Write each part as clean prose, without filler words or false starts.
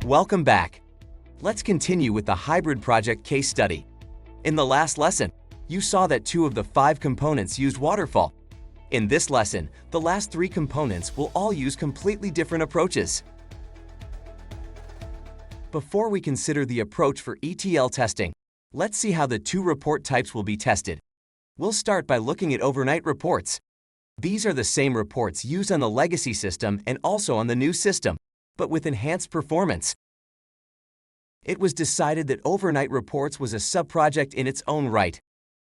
Welcome back. Let's continue with the hybrid project case study. In the last lesson, you saw that 2 of the 5 components used Waterfall. In this lesson, the last 3 components will all use completely different approaches. Before we consider the approach for ETL testing, let's see how the 2 report types will be tested. We'll start by looking at overnight reports. These are the same reports used on the legacy system and also on the new system, but with enhanced performance. It was decided that overnight reports was a subproject in its own right.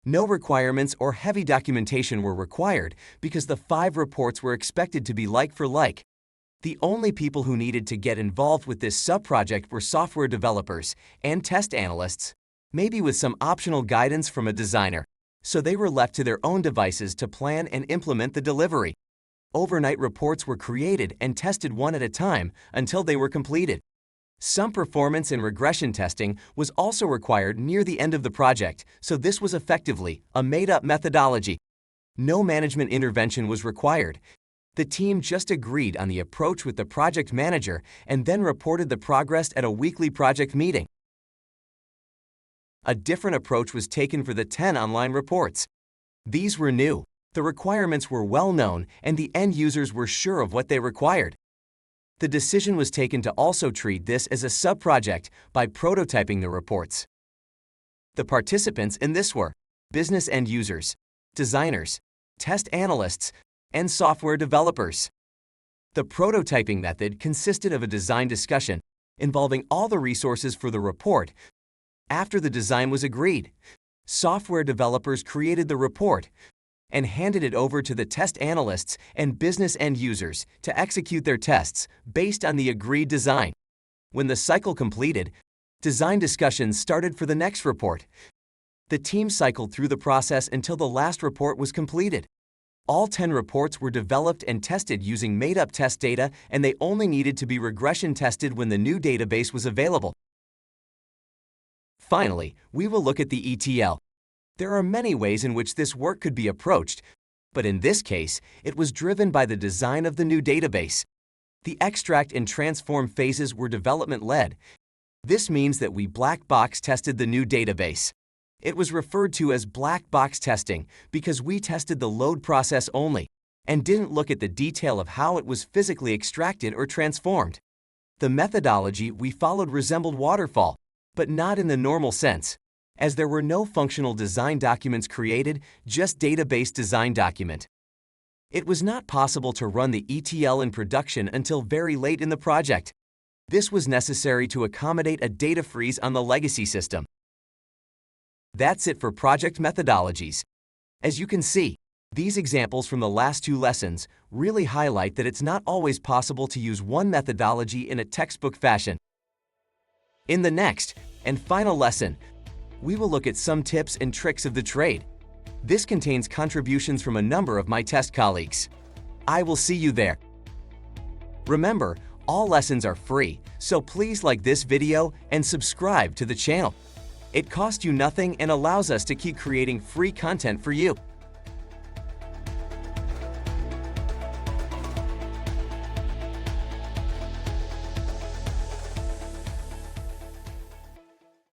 No requirements or heavy documentation were required because the 5 reports were expected to be like for like. The only people who needed to get involved with this subproject were software developers and test analysts, maybe with some optional guidance from a designer. So they were left to their own devices to plan and implement the delivery. Overnight reports were created and tested one at a time until they were completed. Some performance and regression testing was also required near the end of the project, so this was effectively a made-up methodology. No management intervention was required. The team just agreed on the approach with the project manager and then reported the progress at a weekly project meeting. A different approach was taken for the 10 online reports. These were new, the requirements were well known, and the end users were sure of what they required. The decision was taken to also treat this as a sub-project by prototyping the reports. The participants in this were business end users, designers, test analysts, and software developers. The prototyping method consisted of a design discussion involving all the resources for the report. After the design was agreed, software developers created the report and handed it over to the test analysts and business end users to execute their tests based on the agreed design. When the cycle completed, design discussions started for the next report. The team cycled through the process until the last report was completed. All 10 reports were developed and tested using made-up test data, and they only needed to be regression tested when the new database was available. Finally, we will look at the ETL. There are many ways in which this work could be approached, but in this case, it was driven by the design of the new database. The extract and transform phases were development-led. This means that we black box tested the new database. It was referred to as black box testing because we tested the load process only and didn't look at the detail of how it was physically extracted or transformed. The methodology we followed resembled Waterfall, but not in the normal sense, as there were no functional design documents created, just database design document. It was not possible to run the ETL in production until very late in the project. This was necessary to accommodate a data freeze on the legacy system. That's it for project methodologies. As you can see, these examples from the last 2 lessons really highlight that it's not always possible to use one methodology in a textbook fashion. In the next and final lesson, we will look at some tips and tricks of the trade. This contains contributions from a number of my test colleagues. I will see you there. Remember, all lessons are free, so please like this video and subscribe to the channel. It costs you nothing and allows us to keep creating free content for you.